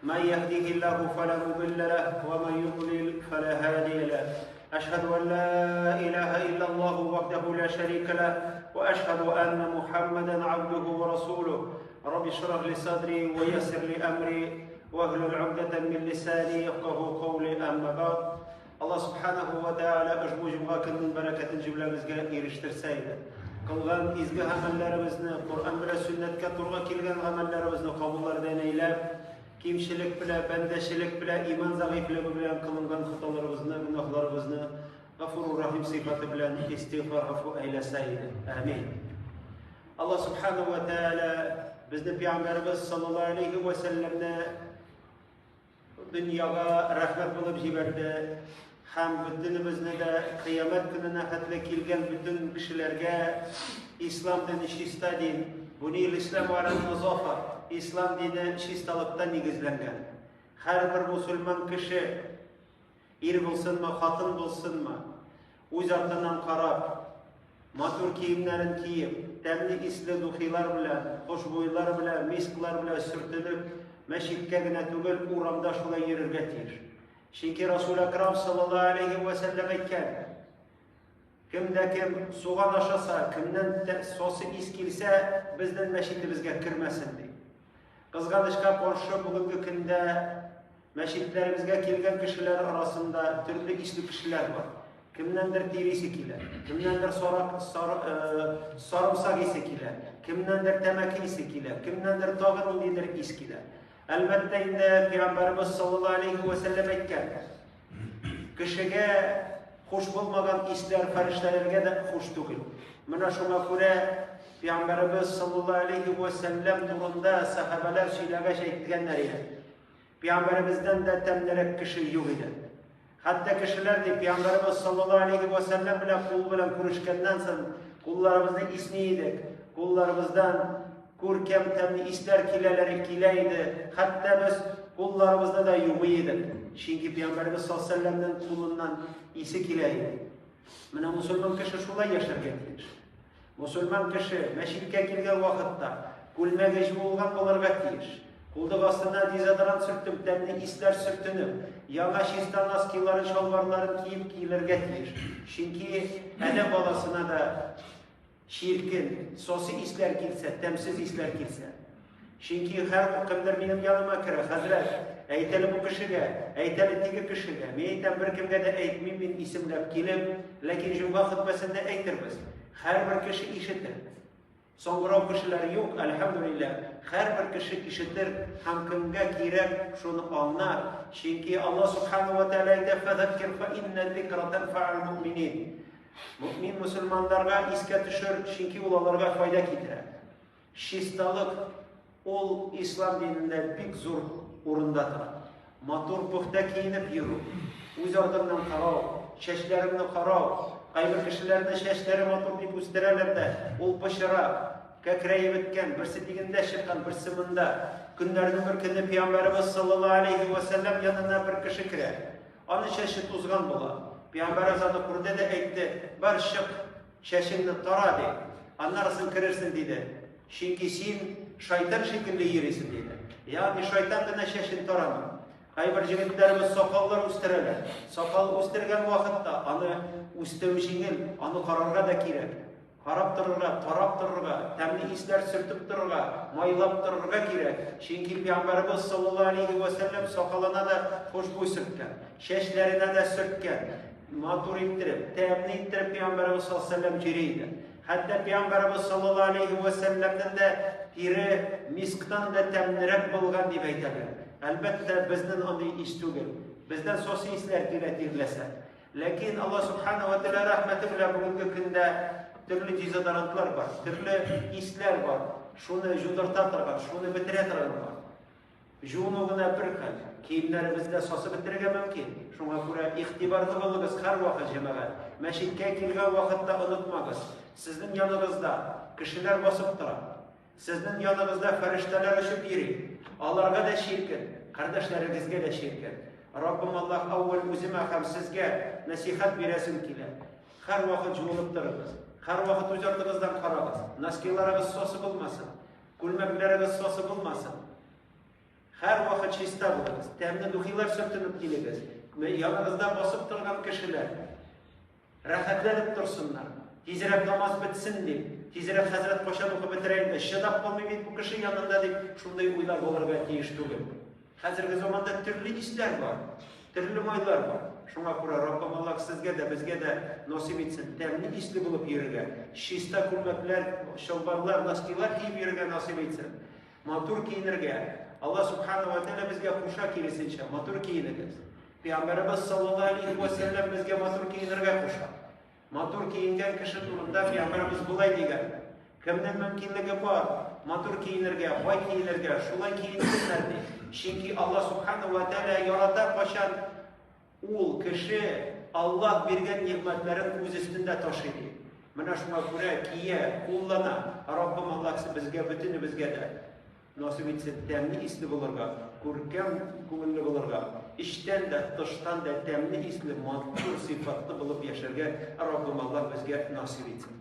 من يهده الله فلا مضل له ومن يضلل فلا هادي له. أشهد أن لا إله إلا الله وحده لا شريك له وأشهد أن محمدا عبده ورسوله. رب اشرح لي صدري ويسر لي أمري واحلل عقدة من لساني يفقهوا قولي. أما بعد. الله سبحانه وتعالى أجمع جمعكم من بركة جبلة مزجاء إيرشتر سيدة قلغان إزجاء عملlarımızını Kur'an ve sünnetke turga kilgen amellerimizni kabullardan eylep kimşilik bile, bendeşilik bile, iman zayıflığı bile kılıngan hatalarımızını, günahlarımızını Gafurur Rahim sıfatı bile istiğfar afu eyleseydi. Amin. Allah Subhanahu ve Teala bizni Peygamberimiz sallallahu aleyhi ve sellem'ne dünyaya rahmet bulup jiberdi. Hem bütünümüzne de kıyamet gününe hatırla kilgen bütün kişilerge İslam dini şista din, bunu İslam ve nazafa, İslam dini şistalıktan nigizlengen. Her bir Müslüman kişi, ir bulsun mu, hatun bulsun mu, uzaktan karab, matur kiyimlerin giyip, temli isli duhilar bile, hoşboylar bile, misklar bile sürtünüp, meşikke güne tügül uğramda şula yürürgetir. Çünkü Resul-i Ekrem sallallahu aleyhi ve sellem etken, kimde kim soğan aşasa, kimden sosu iskilse, bizden meşitimizge kirmesin diye. Kızganışka konuşu bugünkü günde meşitlerimizge kilgen kişiler arasında türlü isli kişiler var. Kimdendir tirisi kiler, kimdendir sarımsak isi kiler, kimdendir temeki isi kiler, kimdendir tağır ulidir iskiler. Elbette indi Peygamberimiz sallallahu aleyhi ve sellem etken kişiye hoş bulmagan isler feriştelerge de hoş değil. Mına şuna göre Peygamberimiz sallallahu aleyhi ve sellem durumda sahabeler şeylere etkenler idi. Peygamberimizden de temlerek kişi yok idi. Hatta kişiler de Peygamberimiz sallallahu aleyhi ve sellem bile kul bilen kuruşkenden sonra kullarımızda ismiydik. Kullarımızdan kurkem temli ister kileleri kileydi. Hatta biz kullarımızda da yuvuydik. Çünkü Peygamberimiz sallallahu aleyhi ve sellem'den kulundan isi kileydi. Mına Müslüman kişi şulay yaşar getirir. Müslüman kişi meşikke kilgen vakitte kulme gecmi olgan olarga tiyir. Kulduk aslında dizadaran sürtüm, temli isler sürtünüp, yana şistan askilerin, şalvarların giyip giyilirge tiyir. Çünkü ene balasına da şirkin, sosu isler girse, temsiz isler girse. Çünkü her kimdir benim yanıma kire, Hazret, eyteli bu kişiye, eyteli tiki kişiye, meyten bir kimge de eytmeyim bin isimlep kilim, lakin cümle hutbesinde eytir biz. Her bir kişi işitir. Sonra kişiler yok, elhamdülillah. Her bir kişi işitir, hem kimge girek şunu anlar. Çünkü Allah subhanahu ve teala'yı da fezekkir fe inne zikra tenfa'al mu'minin. Mümin Müslümanlarga iske düşür, çünkü ulalarga fayda getirir. Şistalık, ol İslam dininde bir zor urundadır. Matur puhta kiyinip yürü. Uzardından karav, şeşlerini karav. Aybir kişilerinde şeşleri matur deyip üstlerler de, ol pışıra, kekreyi bitken, birisi diginde şıkkan, birisi mında. Günlerinin bir günde Peygamberimiz sallallahu aleyhi ve sellem yanına bir kişi kirer. Onun şeşi tuzgan bular. Peygamberimiz adı kurdu da etti, bir şık şeşini tara de, anlarsın kırırsın dedi. Çünkü sen şeytan şekilde yerisin dedi. Yani şeytan da şeşini taramı. Aybir cigitlerimiz sakallar üstürerler. Sakal üstürgen vakitte, anı üstüvişinin, anı kararga da kirek. Karap dururga, tarap dururga, temli isler sürtüp dururga, maylap dururga kirek. Çünkü Peygamberimiz sallallahu aleyhi ve sellem sakalına da hoşboy sürtken, şeşlerine de sürtken. Matur ittirip, temni ittirip Peygamberimiz sallallahu aleyhi ve sellem cireydi. Hatta Peygamberimiz sallallahu aleyhi ve sellem'den de piri misktan da temnirek bulgan diye aytadilar. Elbette bizden onu iş tugul. Bizden sosyal işler diletirlese. Lakin Allah subhanahu wa ta'ala rahmeti bilen bugünkü günde türlü cizadarantlar var, türlü işler var. Şunu judurtatırlar, şunu bitiretirler var. Junuğuna bir kıl, kiyimlerimizde sosu bitirge mümkün. Şuna göre ihtibarlı olunuz her vakit cemaat. Meşikke kilgen vakitte unutmağız. Sizin yanınızda kişiler basıp durar. Sizin yanınızda ferişteler ışıp yeri. Allah'a da şirkin, kardeşlerimizge de şirkin. Rabbim Allah avval üzüme hem sizge nasihat biresin kile. Her vakit junup durunuz. Her vakit üzertinizden karağız. Naskilarınız sosu bulmasın. Gülmekleriniz sosu bulmasın. Her vakit çista bulunuz. Temne duhiler sürtünüp geliriz. Yanınızda basıp durgan kişiler rahatlanıp dursunlar. Tezirek namaz bitsin deyip, tezirek Hazret Koşan okup bitireyim de, şıdap olmayı bu kişi yanında deyip, şunday uylar olurga teyiş tugul. Hazırki zamanda türlü işler var, türlü oylar var. Şuna göre Rabbim Allah sizge de, bizge de nasip etsin. Temni işli bulup yürüge. Şista kulmekler, şalbarlar, naskilar giyip yürüge nasip etsin. Matur giyinirge. Allah subhanahu wa ta'ala bizge kuşak irisinçe, matur giyiniriz. Peygamberimiz sallallahu aleyhi ve sellem bizge matur giyinirge kuşak. Matur giyingen kişi durumda Peygamberimiz bulay diyen. Kimden mümkünlüğü var? Matur giyinirge, vay giyinirge, şulay giyinirlerdi. Çünkü Allah subhanahu wa ta'ala yarata başan ul kişi Allah bergen nimetlerin öz üstünde taşıydı. Mana şuna göre kiye, kullana, Rabbim Allah bizge, bütün bizge de nasip etsin, temni isli bulurga, kurkem kuvvetli bulurga, işten de, dıştan da temni isli, matur, sıfatlı bulup yaşarga, Rabbim Allah bizge nasip etsin.